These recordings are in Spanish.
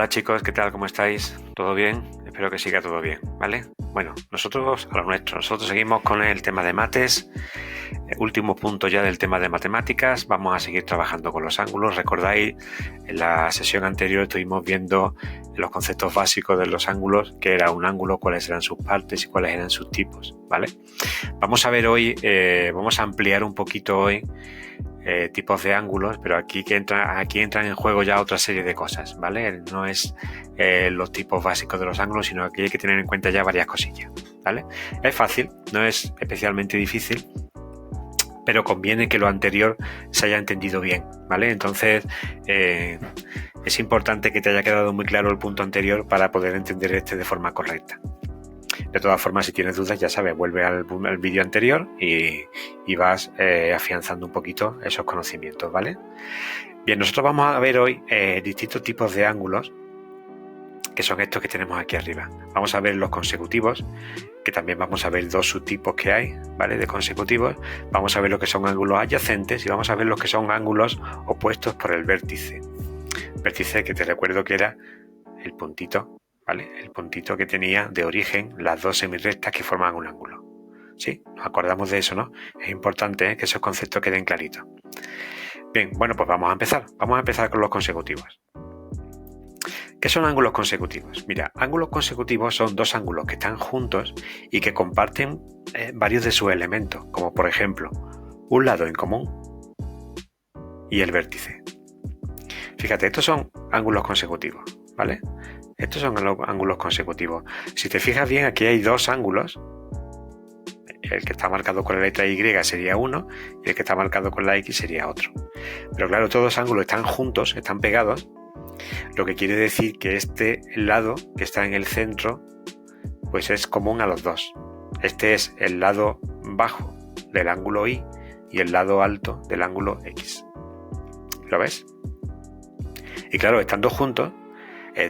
Hola chicos, ¿qué tal? ¿Cómo estáis? ¿Todo bien? Espero que siga todo bien, ¿vale? Bueno, nosotros a lo nuestro, nosotros seguimos con el tema de mates, último punto ya del tema de matemáticas, vamos a seguir trabajando con los ángulos. Recordáis, en la sesión anterior estuvimos viendo los conceptos básicos de los ángulos, qué era un ángulo, cuáles eran sus partes y cuáles eran sus tipos, ¿vale? Vamos a ver hoy, vamos a ampliar un poquito hoy tipos de ángulos, pero aquí entran en juego ya otra serie de cosas, ¿vale? No es los tipos básicos de los ángulos, sino que aquí hay que tener en cuenta ya varias cosillas, ¿vale? Es fácil, no es especialmente difícil, pero conviene que lo anterior se haya entendido bien, ¿vale? Entonces es importante que te haya quedado muy claro el punto anterior para poder entender este de forma correcta. De todas formas, si tienes dudas, ya sabes, vuelve al vídeo anterior y vas afianzando un poquito esos conocimientos, ¿vale? Bien, nosotros vamos a ver hoy distintos tipos de ángulos, que son estos que tenemos aquí arriba. Vamos a ver los consecutivos, que también vamos a ver dos subtipos que hay, ¿vale? De consecutivos. Vamos a ver lo que son ángulos adyacentes y vamos a ver lo que son ángulos opuestos por el vértice. Vértice que te recuerdo que era el puntito, ¿vale? El puntito que tenía de origen las dos semirrectas que forman un ángulo. ¿Sí? Nos acordamos de eso, ¿no? Es importante que esos conceptos queden claritos. Bien, bueno, pues vamos a empezar. Vamos a empezar con los consecutivos. ¿Qué son ángulos consecutivos? Mira, ángulos consecutivos son dos ángulos que están juntos y que comparten varios de sus elementos, como por ejemplo, un lado en común y el vértice. Fíjate, estos son ángulos consecutivos, ¿vale? Estos son ángulos consecutivos. Si te fijas bien, aquí hay dos ángulos. El que está marcado con la letra Y sería uno y el que está marcado con la X sería otro. Pero claro, todos los ángulos están juntos, están pegados, lo que quiere decir que este lado que está en el centro pues es común a los dos. Este es el lado bajo del ángulo Y y el lado alto del ángulo X. ¿Lo ves? Y claro, estando juntos,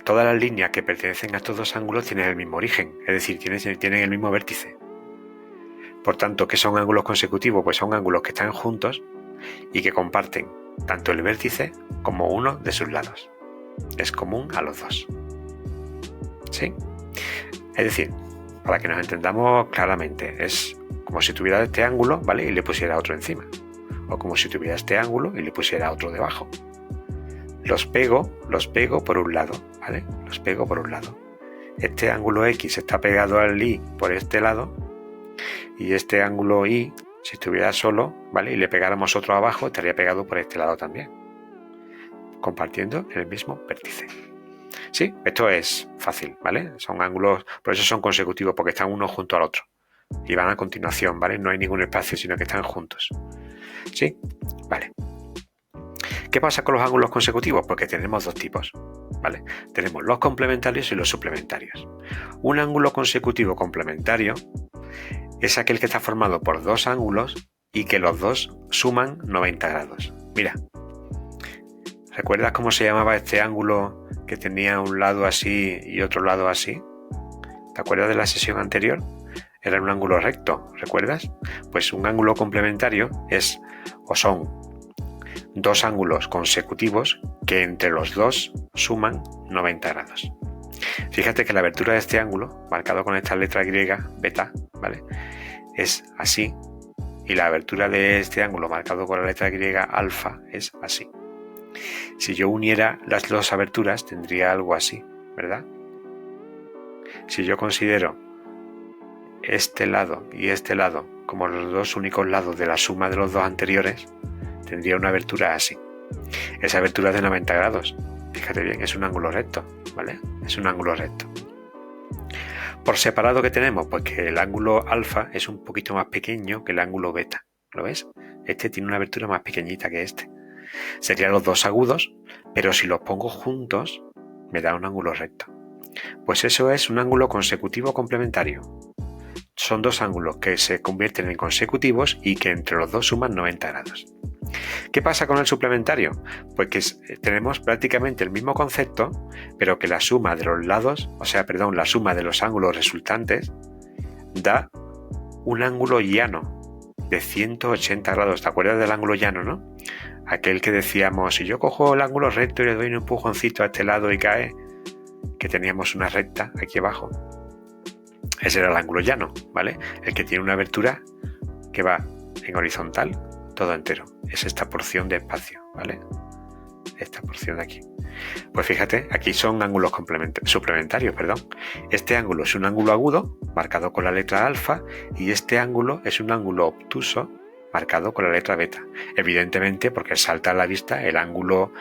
todas las líneas que pertenecen a estos dos ángulos tienen el mismo origen, es decir, tienen el mismo vértice. Por tanto, ¿qué son ángulos consecutivos? Pues son ángulos que están juntos y que comparten tanto el vértice como uno de sus lados. Es común a los dos. ¿Sí? Es decir, para que nos entendamos claramente, es como si tuviera este ángulo, ¿vale? Y le pusiera otro encima. O como si tuviera este ángulo y le pusiera otro debajo. Los pego por un lado, ¿vale? Los pego por un lado. Este ángulo X está pegado al Y por este lado y este ángulo Y, si estuviera solo, ¿vale? Y le pegáramos otro abajo, estaría pegado por este lado también, compartiendo el mismo vértice. Sí, esto es fácil, ¿vale? Son ángulos, por eso son consecutivos, porque están uno junto al otro y van a continuación, ¿vale? No hay ningún espacio, sino que están juntos. ¿Sí? Vale. ¿Qué pasa con los ángulos consecutivos? Porque tenemos dos tipos, ¿vale? Tenemos los complementarios y los suplementarios. Un ángulo consecutivo complementario es aquel que está formado por dos ángulos y que los dos suman 90 grados. Mira, ¿recuerdas cómo se llamaba este ángulo que tenía un lado así y otro lado así? ¿Te acuerdas de la sesión anterior? Era un ángulo recto, ¿recuerdas? Pues un ángulo complementario es o son dos ángulos consecutivos que entre los dos suman 90 grados. Fíjate que la abertura de este ángulo, marcado con esta letra griega, beta, ¿vale? Es así, y la abertura de este ángulo, marcado con la letra griega, alfa, es así. Si yo uniera las dos aberturas, tendría algo así, ¿verdad? Si yo considero este lado y este lado como los dos únicos lados de la suma de los dos anteriores, tendría una abertura así. Esa abertura es de 90 grados. Fíjate bien, es un ángulo recto, ¿vale? Es un ángulo recto. Por separado, ¿qué tenemos? Pues que el ángulo alfa es un poquito más pequeño que el ángulo beta. ¿Lo ves? Este tiene una abertura más pequeñita que este. Serían los dos agudos, pero si los pongo juntos, me da un ángulo recto. Pues eso es un ángulo consecutivo complementario. Son dos ángulos que se convierten en consecutivos y que entre los dos suman 90 grados. ¿Qué pasa con el suplementario? Pues que tenemos prácticamente el mismo concepto, pero que la suma de los lados, la suma de los ángulos resultantes da un ángulo llano de 180 grados. ¿Te acuerdas del ángulo llano, no? Aquel que decíamos, si yo cojo el ángulo recto y le doy un empujoncito a este lado y cae, que teníamos una recta aquí abajo. Ese era el ángulo llano, ¿vale? El que tiene una abertura que va en horizontal todo entero. Es esta porción de espacio, ¿vale? Esta porción de aquí. Pues fíjate, aquí son ángulos suplementarios, perdón. Este ángulo es un ángulo agudo, marcado con la letra alfa, y este ángulo es un ángulo obtuso, marcado con la letra beta. Evidentemente, porque salta a la vista, el ángulo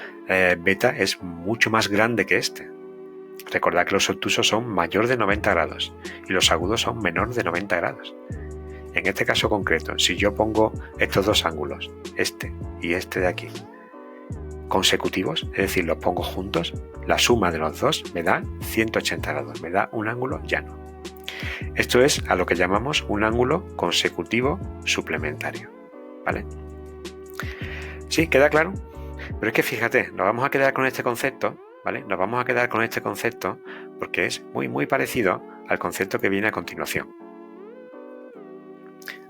beta es mucho más grande que este. Recordad que los obtusos son mayor de 90 grados y los agudos son menor de 90 grados. En este caso concreto, si yo pongo estos dos ángulos, este y este de aquí, consecutivos, es decir, los pongo juntos, la suma de los dos me da 180 grados, me da un ángulo llano. Esto es a lo que llamamos un ángulo consecutivo suplementario, ¿vale? ¿Sí? ¿Queda claro? Pero es que fíjate, nos vamos a quedar con este concepto, ¿vale? Nos vamos a quedar con este concepto porque es muy parecido al concepto que viene a continuación.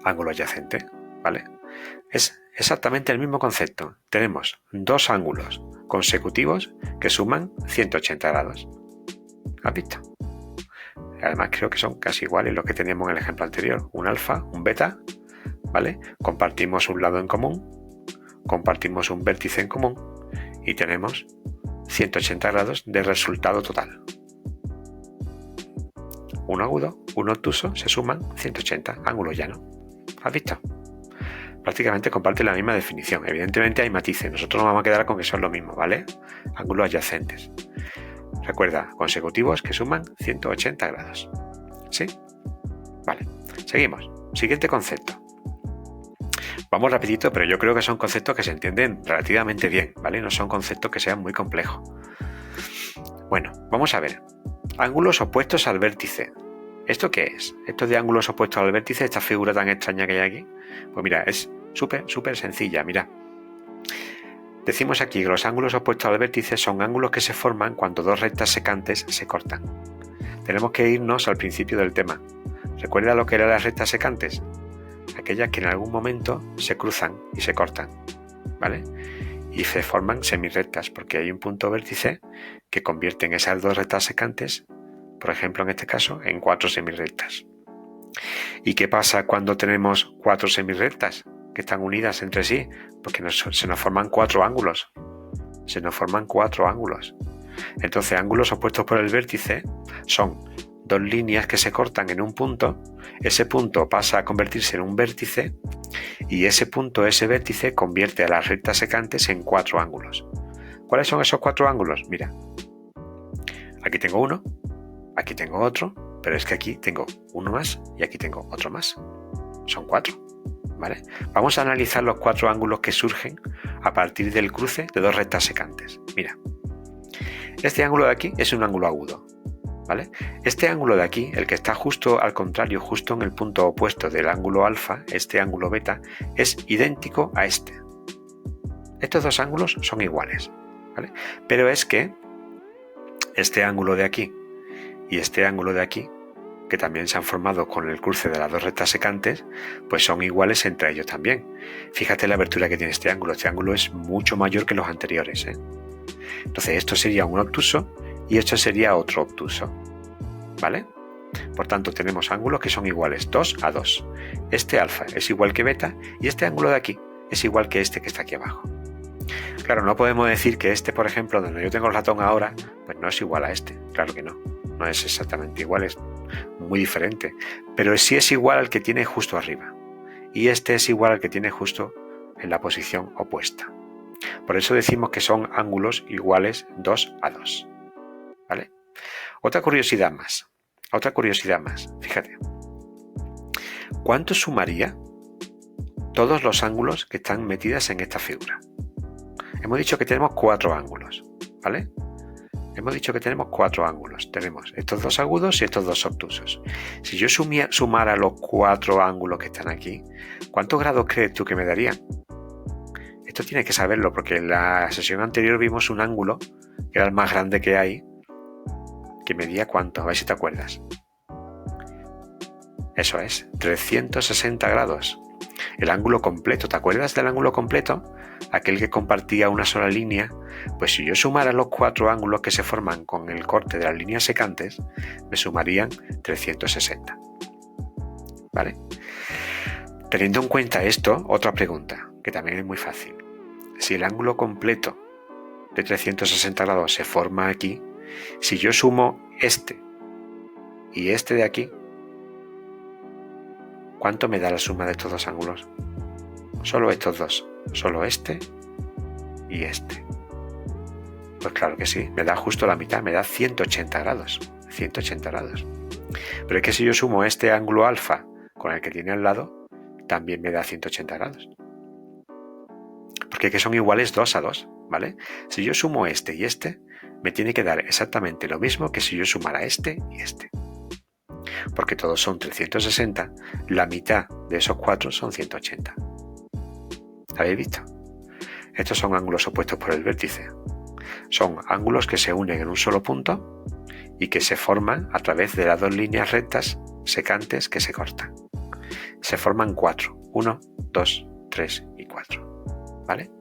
Ángulo adyacente, ¿vale? Es exactamente el mismo concepto. Tenemos dos ángulos consecutivos que suman 180 grados. ¿Has visto? Además creo que son casi iguales los que teníamos en el ejemplo anterior. Un alfa, un beta, ¿vale? Compartimos un lado en común, compartimos un vértice en común y tenemos 180 grados de resultado total. Un agudo, un obtuso, se suman 180, ángulo llano. ¿Has visto? Prácticamente comparte la misma definición. Evidentemente hay matices. Nosotros nos vamos a quedar con que son lo mismo, ¿vale? Ángulos adyacentes. Recuerda, consecutivos que suman 180 grados. ¿Sí? Vale. Seguimos. Siguiente concepto. Vamos rapidito, pero yo creo que son conceptos que se entienden relativamente bien, ¿vale? No son conceptos que sean muy complejos. Bueno, vamos a ver. Ángulos opuestos al vértice. ¿Esto qué es? Esto de ángulos opuestos al vértice, esta figura tan extraña que hay aquí. Pues mira, es súper sencilla, mira. Decimos aquí que los ángulos opuestos al vértice son ángulos que se forman cuando dos rectas secantes se cortan. Tenemos que irnos al principio del tema. ¿Recuerda lo que eran las rectas secantes? Aquellas que en algún momento se cruzan y se cortan, ¿vale? Y se forman semirrectas porque hay un punto vértice que convierte en esas dos rectas secantes, por ejemplo en este caso, en 4 semirrectas. ¿Y qué pasa cuando tenemos 4 semirrectas que están unidas entre sí? Porque se nos forman 4 ángulos. Se nos forman 4 ángulos. Entonces, ángulos opuestos por el vértice son dos líneas que se cortan en un punto. Ese punto pasa a convertirse en un vértice y ese vértice convierte a las rectas secantes en 4 ángulos. ¿Cuáles son esos 4 ángulos? Mira, aquí tengo uno, aquí tengo otro, pero es que aquí tengo uno más y aquí tengo otro más. Son 4, ¿vale? Vamos a analizar los 4 ángulos que surgen a partir del cruce de dos rectas secantes. Mira, este ángulo de aquí es un ángulo agudo, ¿vale? Este ángulo de aquí, el que está justo al contrario, justo en el punto opuesto del ángulo alfa, este ángulo beta, es idéntico a este. Estos dos ángulos son iguales, ¿vale? Pero es que este ángulo de aquí y este ángulo de aquí, que también se han formado con el cruce de las dos rectas secantes, pues son iguales entre ellos también. Fíjate la abertura que tiene este ángulo es mucho mayor que los anteriores, ¿eh? Entonces esto sería un obtuso y esto sería otro obtuso, ¿vale? Por tanto tenemos ángulos que son iguales, 2 a 2. Este alfa es igual que beta y este ángulo de aquí es igual que este que está aquí abajo. Claro, no podemos decir que este, por ejemplo, donde yo tengo el ratón ahora, pues no es igual a este. Claro que no. No es exactamente igual, es muy diferente. Pero sí es igual al que tiene justo arriba. Y este es igual al que tiene justo en la posición opuesta. Por eso decimos que son ángulos iguales 2 a 2. ¿Vale? Otra curiosidad más. Fíjate. ¿Cuánto sumaría todos los ángulos que están metidos en esta figura? Hemos dicho que tenemos 4 ángulos, ¿vale? Hemos dicho que tenemos 4 ángulos. Tenemos estos dos agudos y estos dos obtusos. Si yo sumara los 4 ángulos que están aquí, ¿cuántos grados crees tú que me darían? Esto tienes que saberlo porque en la sesión anterior vimos un ángulo que era el más grande que hay, que medía ¿cuánto? A ver si te acuerdas. Eso es, 360 grados. El ángulo completo, ¿te acuerdas del ángulo completo? Aquel que compartía una sola línea. Pues si yo sumara los 4 ángulos que se forman con el corte de las líneas secantes, me sumarían 360. ¿Vale? Teniendo en cuenta esto, otra pregunta, que también es muy fácil. Si el ángulo completo de 360 grados se forma aquí, si yo sumo este y este de aquí, ¿cuánto me da la suma de estos dos ángulos? Solo estos dos, solo este y este. Pues claro que sí, me da justo la mitad, me da 180 grados. 180 grados. Pero es que si yo sumo este ángulo alfa con el que tiene al lado, también me da 180 grados. Porque que son iguales 2 a 2, ¿vale? Si yo sumo este y este, me tiene que dar exactamente lo mismo que si yo sumara este y este. Porque todos son 360, la mitad de esos 4 son 180. ¿Habéis visto? Estos son ángulos opuestos por el vértice. Son ángulos que se unen en un solo punto y que se forman a través de las dos líneas rectas secantes que se cortan. Se forman 4. 1, 2, 3 y 4. ¿Vale?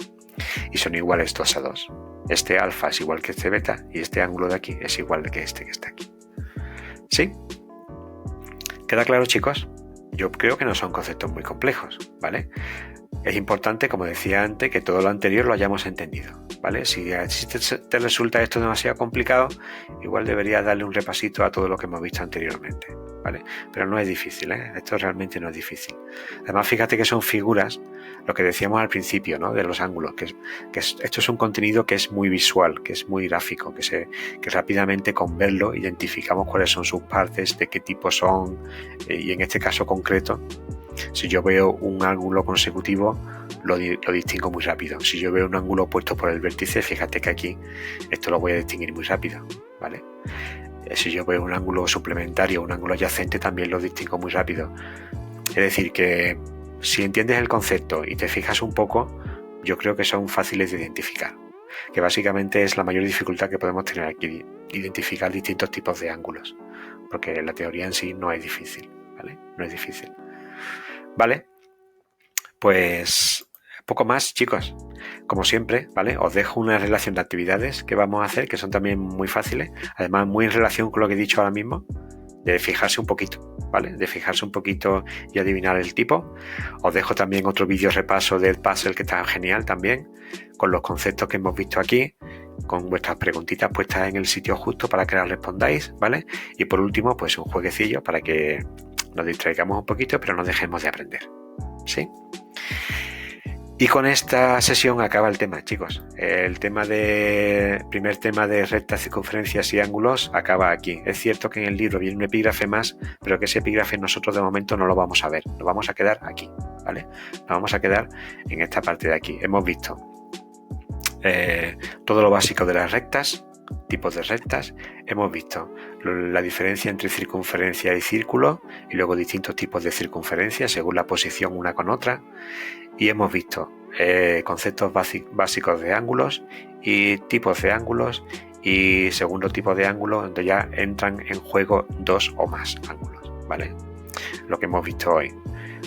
Y son iguales 2 a 2. Este alfa es igual que este beta y este ángulo de aquí es igual que este que está aquí. ¿Sí? ¿Queda claro, chicos? Yo creo que no son conceptos muy complejos, ¿vale? Es importante, como decía antes, que todo lo anterior lo hayamos entendido, ¿vale? Si te resulta esto demasiado complicado, igual deberías darle un repasito a todo lo que hemos visto anteriormente, ¿vale? Pero no es difícil, ¿eh? Esto realmente no es difícil. Además, fíjate que son figuras, lo que decíamos al principio, ¿no? De los ángulos, esto es un contenido que es muy visual, que es muy gráfico, que rápidamente con verlo identificamos cuáles son sus partes, de qué tipo son, y en este caso concreto, si yo veo un ángulo consecutivo, lo distingo muy rápido. Si yo veo un ángulo opuesto por el vértice, fíjate que aquí esto lo voy a distinguir muy rápido, ¿vale? Si yo veo un ángulo suplementario, un ángulo adyacente, también lo distingo muy rápido. Es decir, que si entiendes el concepto y te fijas un poco, yo creo que son fáciles de identificar. Que básicamente es la mayor dificultad que podemos tener aquí, identificar distintos tipos de ángulos. Porque la teoría en sí no es difícil, ¿vale? No es difícil. Vale, pues poco más, chicos. Como siempre, ¿vale? Os dejo una relación de actividades que vamos a hacer, que son también muy fáciles, además muy en relación con lo que he dicho ahora mismo, de fijarse un poquito, ¿vale? De fijarse un poquito y adivinar el tipo. Os dejo también otro vídeo repaso del puzzle que está genial también, con los conceptos que hemos visto aquí, con vuestras preguntitas puestas en el sitio justo para que las respondáis, ¿vale? Y por último, pues un jueguecillo para que nos distraigamos un poquito, pero no dejemos de aprender, ¿sí? Y con esta sesión acaba el tema, chicos. El primer tema de rectas, circunferencias y ángulos acaba aquí. Es cierto que en el libro viene un epígrafe más, pero que ese epígrafe nosotros de momento no lo vamos a ver. Nos vamos a quedar aquí, ¿vale? Nos vamos a quedar en esta parte de aquí. Hemos visto todo lo básico de las rectas, tipos de rectas, hemos visto la diferencia entre circunferencia y círculo y luego distintos tipos de circunferencia según la posición una con otra, y hemos visto conceptos básicos de ángulos y tipos de ángulos y segundo tipo de ángulo donde ya entran en juego 2 o más ángulos, ¿vale? Lo que hemos visto hoy,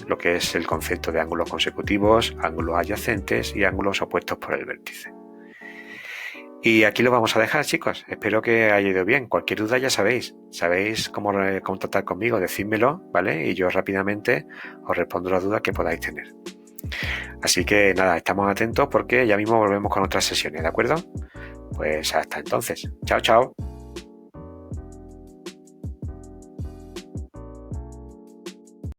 lo que es el concepto de ángulos consecutivos, ángulos adyacentes y ángulos opuestos por el vértice. Y aquí lo vamos a dejar, chicos. Espero que haya ido bien. Cualquier duda ya sabéis cómo contactar conmigo, decídmelo, ¿vale? Y yo rápidamente os respondo las dudas que podáis tener. Así que nada, estamos atentos porque ya mismo volvemos con otras sesiones, ¿de acuerdo? Pues hasta entonces. Chao, chao.